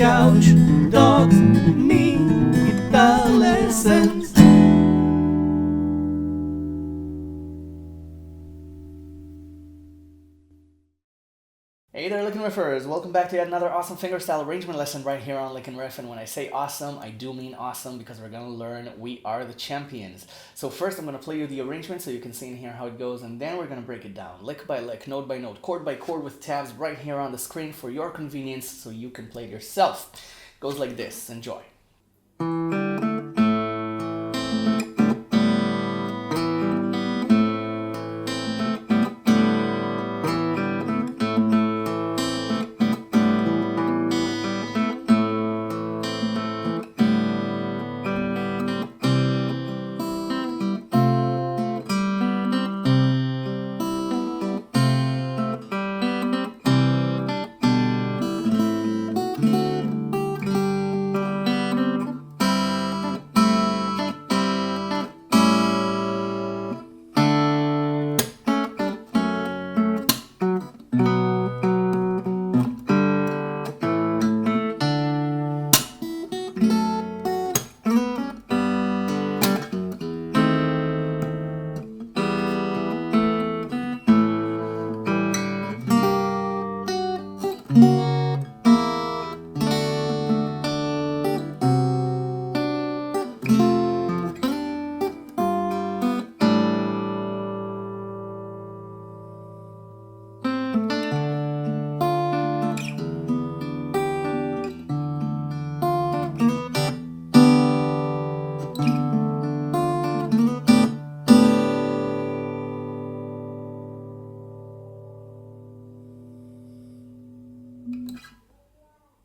couch, dogs, me, guitar lessons. Hey there, LickNRiffers! Welcome back to yet another awesome fingerstyle arrangement lesson right here on LickNRiff. And when I say awesome, I do mean awesome because we're going to learn We Are the Champions. So first I'm going to play you the arrangement so you can see in here how it goes, and then we're going to break it down lick by lick, note by note, chord by chord with tabs right here on the screen for your convenience so you can play it yourself. It goes like this. Enjoy.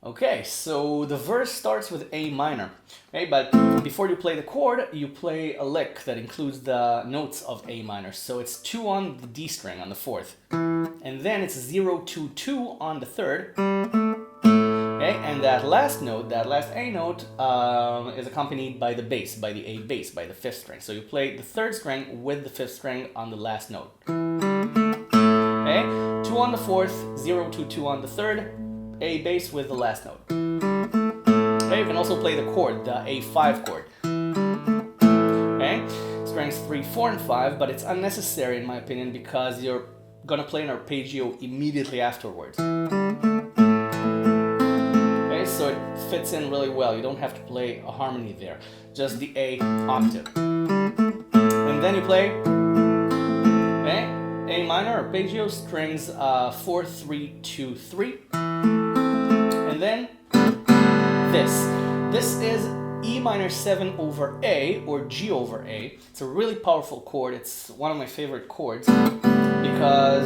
Okay, so the verse starts with A minor, okay, but before you play the chord, you play a lick that includes the notes of A minor. So it's 2 on the D string on the 4th, and then it's 0, 2, 2 on the 3rd, okay, and that last note, that last A note, is accompanied by the bass, by the A bass, by the 5th string. So you play the 3rd string with the 5th string on the last note, okay, 2 on the 4th, 0, 2, 2 on the 3rd, A bass with the last note. Okay, you can also play the chord, the A5 chord. Okay, strings 3, 4, and 5, but it's unnecessary in my opinion because you're gonna play an arpeggio immediately afterwards. Okay, so it fits in really well. You don't have to play a harmony there, just the A octave. And then you play, okay, A minor arpeggio, strings 4, 3, 2, 3. And then this is E minor 7 over A, or G over A. It's a really powerful chord. It's one of my favorite chords because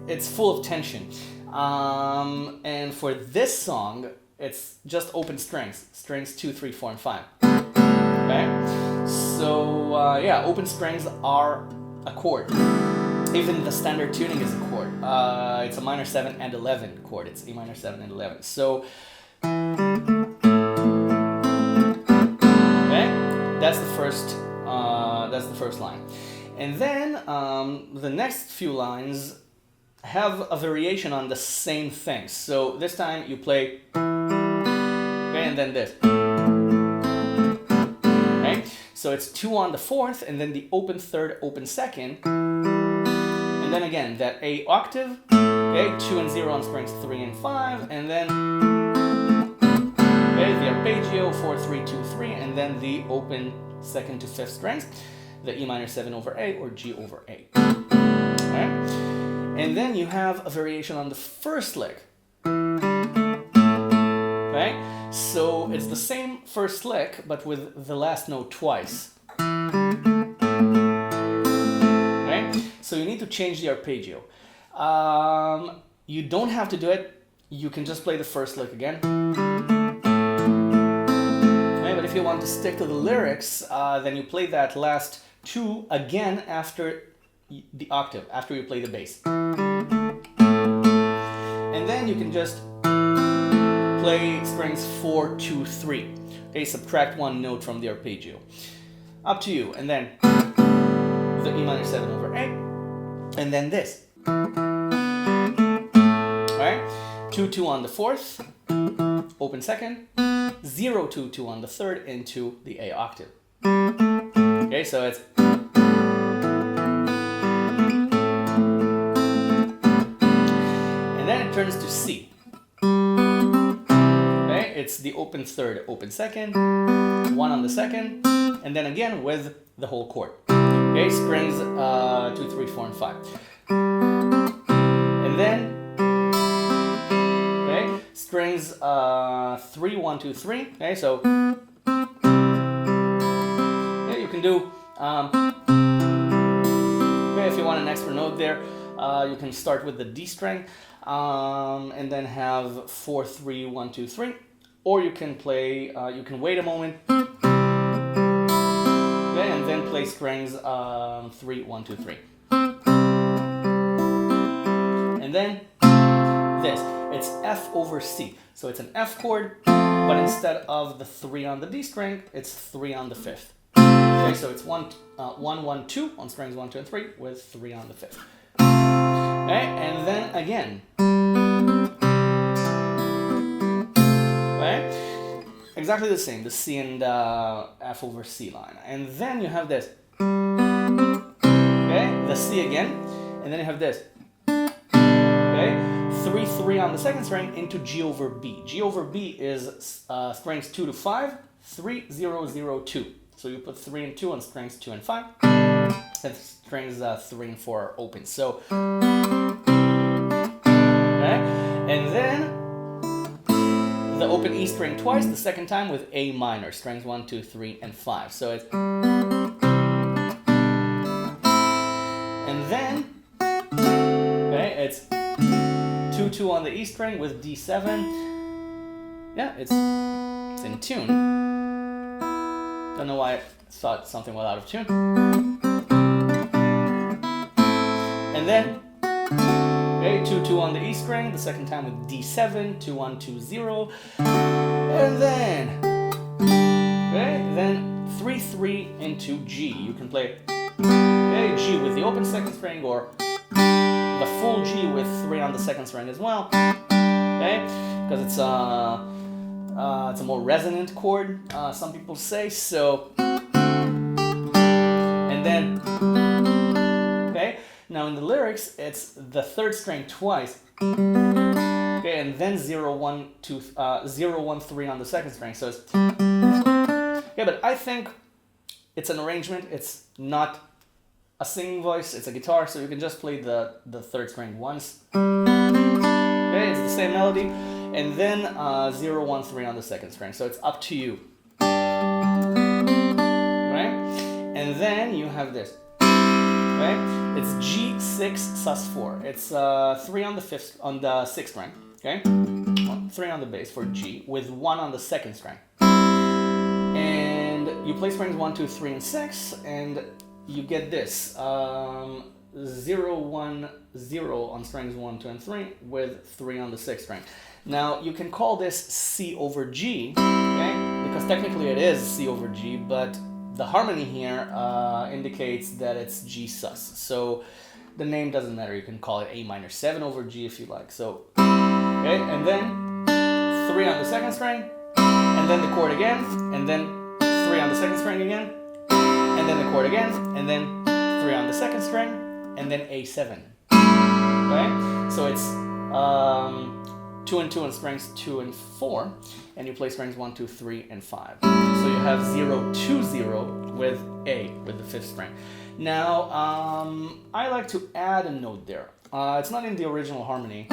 it's full of tension. And for this song, it's just open strings, strings 2, 3, 4, and 5. Okay, so yeah, open strings are a chord. Even the standard tuning is a chord. It's a minor 7 and 11 chord. It's E minor 7 and 11. So, okay, that's the first line. And then the next few lines have a variation on the same thing. So this time you play, okay, and then this. Okay, so it's 2 on the 4th, and then the open 3rd, open 2nd. And then again, that A octave, okay, 2 and 0 on strings 3 and 5, and then, okay, the arpeggio, 4, 3, 2, 3, and then the open 2nd to 5th strings, the E minor 7 over A or G over A. Okay? And then you have a variation on the first lick. Okay? So it's the same first lick, but with the last note twice. So you need to change the arpeggio. You don't have to do it. You can just play the first lick again. Okay, but if you want to stick to the lyrics, then you play that last 2 again after the octave, after you play the bass. And then you can just play strings 4, 2, 3. Okay, subtract 1 note from the arpeggio. Up to you. And then the E minor 7 over A. And then this. Alright? 2 2-2 on the fourth, open second, 0-2-2 on the third into the A octave. Okay, so it's and then it turns to C. Okay, it's the open third, open second, 1 on the second, and then again with the whole chord. Okay, strings 2, 3, 4, and 5. And then strings 3, 1, 2, 3. Okay, so yeah, you can do okay, if you want an extra note there, you can start with the D string and then have 4, 3, 1, 2, 3, or you can play you can wait a moment, okay, and then play strings 3, 1, 2, 3, and then this. It's F over C. So it's an F chord, but instead of the 3 on the D string, it's 3 on the 5th. Okay, so it's 1, 1, 2 on strings 1, 2, and 3 with 3 on the 5th. Okay, and then again. Okay, exactly the same, the C and F over C line. And then you have this. Okay, the C again, and then you have this. Okay. 3, 3 on the second string into G over B. G over B is strings 2 to 5, 3, 0, 0, 2. So you put 3 and 2 on strings 2 and 5, and strings 3 and 4 are open. So, okay, and then the open E string twice, the second time with A minor, strings 1, 2, 3, and 5. So it's, and then, okay, it's 2, 2 on the E string with D7. Yeah, it's in tune. Don't know why I thought something was out of tune. And then, okay, 2, 2 on the E string, the second time with D7, 2, 1, 2, 0. And then, okay, then 3, 3 into G. You can play, okay, G with the open second string, or the full G with 3 on the second string as well, okay, because it's a more resonant chord, some people say. So, and then, okay, now in the lyrics, it's the third string twice, okay, and then 0, 1, 2, 0, 1, 3 on the second string. So it's, yeah, but I think it's an arrangement. It's not a singing voice, it's a guitar, so you can just play the third string once. Okay, it's the same melody, and then 0, 1, 3 on the second string, so it's up to you. Right? And then you have this. Okay? It's G6 sus4. It's 3 on the 5th, on the 6th string. Okay? 3 on the bass for G with 1 on the second string. And you play strings 1, 2, 3, and 6, and you get this 0, 1, 0 on strings 1, 2, and 3 with 3 on the 6th string. Now you can call this C over G, okay? Because technically it is C over G, but the harmony here indicates that it's G sus. So the name doesn't matter. You can call it A minor 7 over G if you like. So, okay, and then 3 on the second string, and then the chord again, and then 3 on the second string again, and then the chord again, and then 3 on the second string, and then A7. Okay? So it's 2 and 2 on strings 2 and 4, and you play strings 1, 2, 3, and 5. So you have 0, 2, 0 with A, with the 5th string. Now, I like to add a note there. It's not in the original harmony.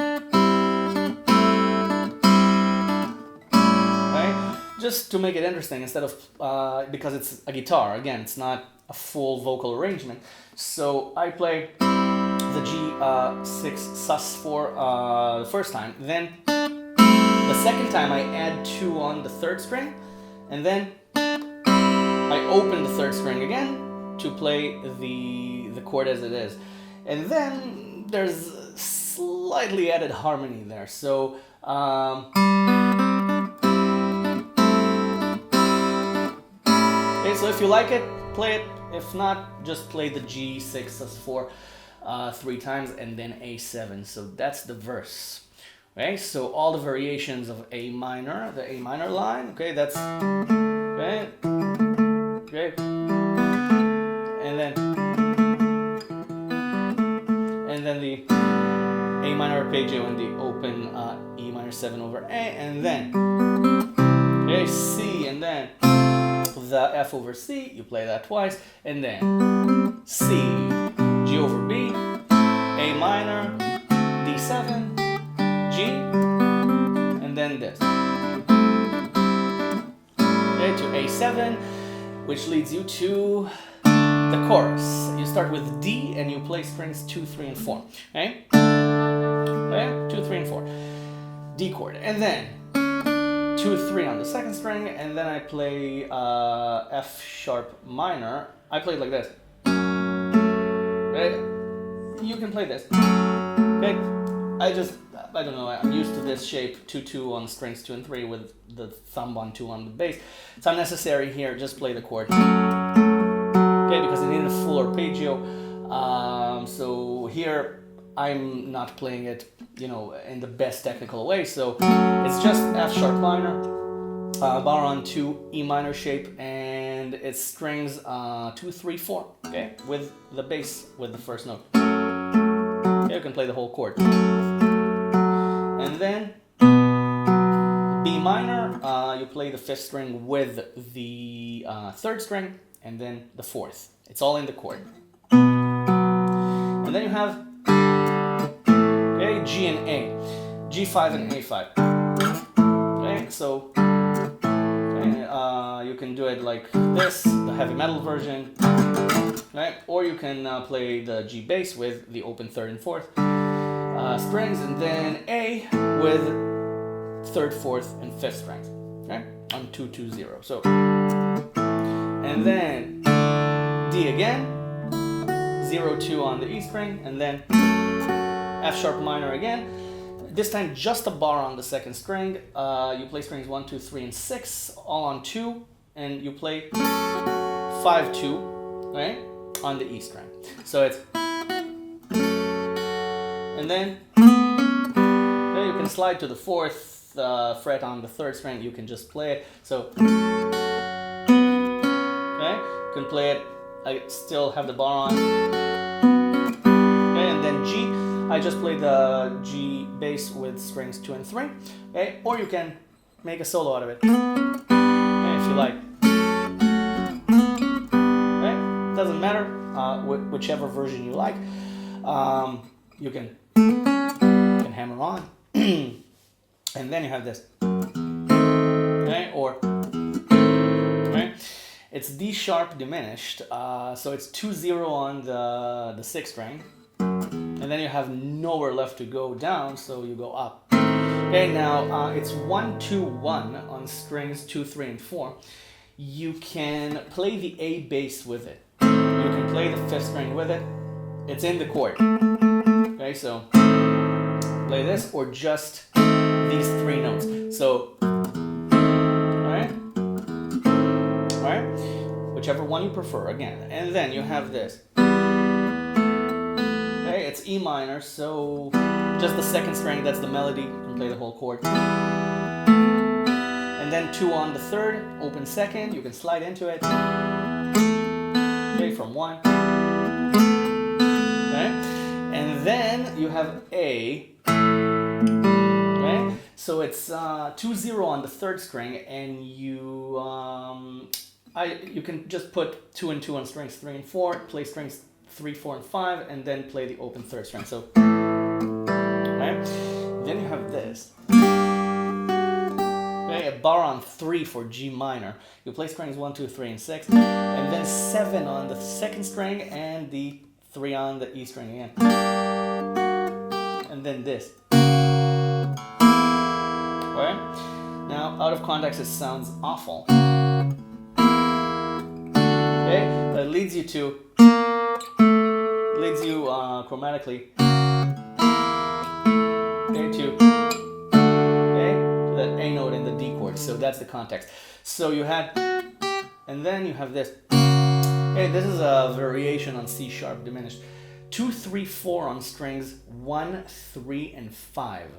Just to make it interesting, instead of, because it's a guitar, again, it's not a full vocal arrangement. So I play the G6 sus4 the first time, then the second time I add 2 on the 3rd string, and then I open the 3rd string again to play the chord as it is. And then there's slightly added harmony there. So, so if you like it, play it. If not, just play the G6 sus4 3 times and then A7. So that's the verse. Okay, so all the variations of A minor, the A minor line, okay, that's, okay, okay, and then the A minor arpeggio and the open E minor 7 over A, and then, okay, C, and then the F over C, you play that twice, and then C, G over B, A minor, D7, G, and then this. Okay, to A7, which leads you to the chorus. You start with D and you play strings 2, 3, and 4. Okay? Okay? 2, 3, and 4. D chord. And then 2, 3 on the second string, and then I play F sharp minor. I play it like this. Okay? You can play this. Okay? I don't know, I'm used to this shape, 2, 2 on strings 2 and 3 with the thumb on 2 on the bass. It's unnecessary here, just play the chord. Okay, because I need a full arpeggio. So here, I'm not playing it, you know, in the best technical way, so it's just F sharp minor, bar on 2, E minor shape, and it's strings 2, 3, 4, okay, with the bass, with the first note. Okay, you can play the whole chord. And then B minor, you play the 5th string with the 3rd string, and then the 4th. It's all in the chord. And then you have, okay, G and A, G5 and A5. Okay, so okay, you can do it like this, the heavy metal version, right? Or you can play the G bass with the open 3rd and 4th strings, and then A with 3rd, 4th, and 5th strings, okay, on 2, 2, 0. So, and then D again, 0, 2 on the E string, and then F sharp minor again. This time just a bar on the 2nd string. You play strings 1, 2, 3, and 6, all on 2, and you play 5, 2, right, on the E string. So it's, and then okay, you can slide to the 4th fret on the 3rd string. You can just play it. So okay, you can play it. I still have the bar on. Okay, and then G. I just play the G bass with strings 2 and 3. Okay, or you can make a solo out of it. Okay, if you like. Okay, doesn't matter. Whichever version you like. You can hammer on. And then you have this. Okay, or okay, it's D sharp diminished, so it's 2, 0 on the 6th string, and then you have nowhere left to go down, so you go up. Okay, now it's 1, 2, 1 on strings 2, 3, and 4. You can play the A bass with it. You can play the 5th string with it. It's in the chord. Okay, so play this or just these 3 notes. So, alright, whichever one you prefer, again. And then you have this. Okay, it's E minor, so just the 2nd string, that's the melody. You can play the whole chord. And then 2 on the 3rd, open 2nd, you can slide into it. Okay, from 1. Okay, and then you have A. Okay, so it's 2, 0 on the 3rd string, and you you can just put 2 and 2 on strings 3 and 4, play strings 3, 4, and 5, and then play the open 3rd string. So, okay, then you have this. Okay, a bar on 3 for G minor. You play strings 1, 2, 3, and 6, and then 7 on the 2nd string, and the 3 on the E string again. And then this. Okay? Now, out of context, it sounds awful. Okay? But it leads you chromatically, okay, to that A note in the D chord. So that's the context. So you had, and then you have this. Okay, this is a variation on C sharp diminished. 2, 3, 4 on strings 1, 3, and 5.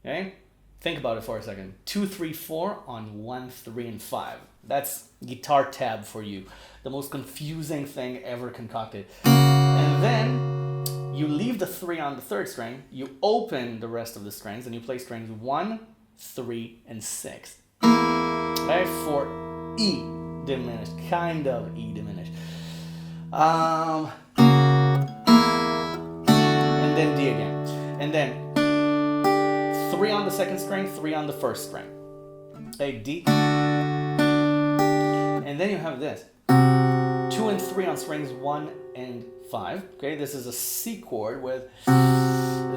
Okay? Think about it for a second. 2, 3, 4 on 1, 3, and 5. That's guitar tab for you. The most confusing thing ever concocted. And then you leave the 3 on the 3rd string, you open the rest of the strings, and you play strings 1, 3, and 6. Okay? For E diminished, kind of E diminished. And then D again. And then 3 on the 2nd string, 3 on the 1st string. Okay, D. And then you have this. 2 and 3 on strings 1 and 5. Okay, this is a C chord with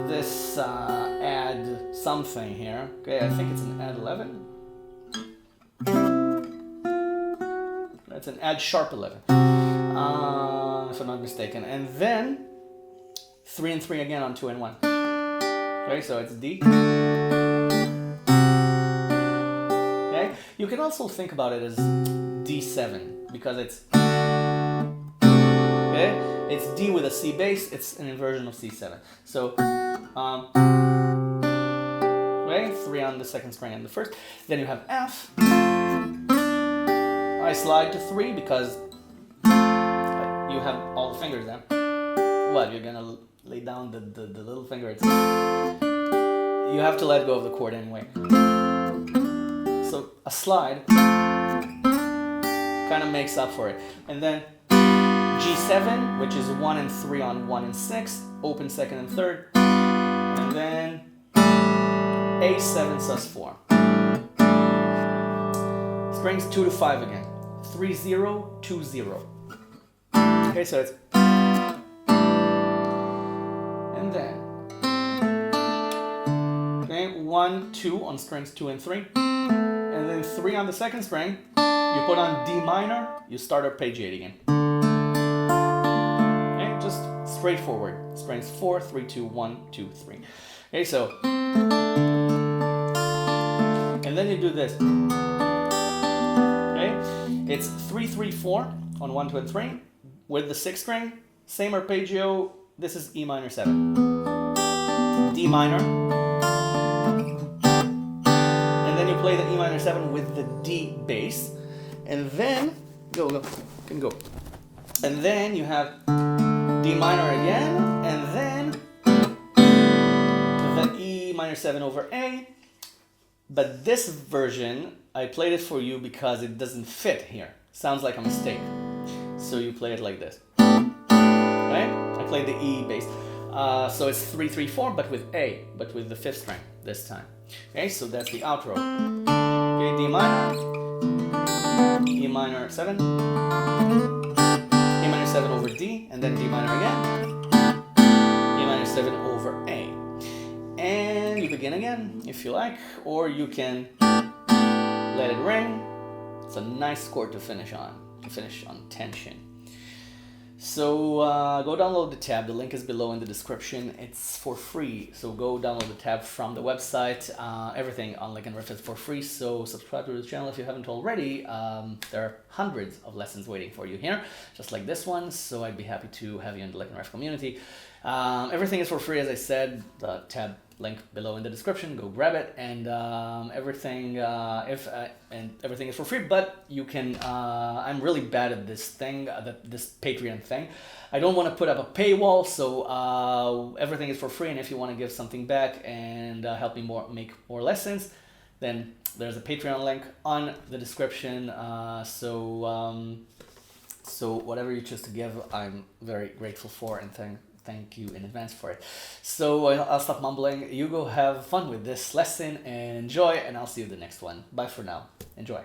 this add something here. Okay, I think it's an add 11. It's an add sharp 11. If I'm not mistaken. And then 3 and 3 again on 2 and 1. Okay, so it's D. Okay, you can also think about it as D7 because it's okay. It's D with a C bass. It's an inversion of C7. So okay, 3 on the 2nd string and the 1st. Then you have F. I slide to 3 because you have all the fingers there. What, you're gonna lay down the little finger? You have to let go of the chord anyway. So a slide kind of makes up for it. And then G7, which is 1 and 3 on 1 and 6, open 2nd and 3rd. And then A7 sus4. Strings 2 to 5 again. 3, 0, 2, 0. Okay, so it's. And then. Okay, 1, 2 on strings 2 and 3. And then 3 on the 2nd string. You put on D minor, you start arpeggiate again. Okay, just straightforward. Strings 4, 3, 2, 1, 2, 3. Okay, so. And then you do this. Okay, it's 3, 3, 4 on 1, 2, and 3. With the 6th string, same arpeggio. This is E minor 7. D minor. And then you play the E minor 7 with the D bass. And then, go. And then you have D minor again. And then the E minor 7 over A. But this version, I played it for you because it doesn't fit here. Sounds like a mistake. So you play it like this. Right? I played the E bass. So it's 3, 3, 4, but with A, but with the 5th string this time. Okay, so that's the outro. Okay, D minor, E minor 7, E minor 7 over D, and then D minor again, E minor 7 over A. And you begin again if you like, or you can let it ring. It's a nice chord to finish on tension. So go download the tab. The link is below in the description. It's for free, so go download the tab from the website. Everything on LickNRiff is for free, so subscribe to the channel if you haven't already. There are hundreds of lessons waiting for you here, just like this one, so I'd be happy to have you in the LickNRiff community. Everything is for free, as I said. The tab link below in the description. Go grab it, and everything everything is for free. But you can. I'm really bad at this thing, this Patreon thing. I don't want to put up a paywall, so everything is for free. And if you want to give something back and help me make more lessons, then there's a Patreon link on the description. So whatever you choose to give, I'm very grateful for, and thank you in advance for it. So I'll stop mumbling. You go have fun with this lesson and enjoy, and I'll see you in the next one. Bye for now. Enjoy.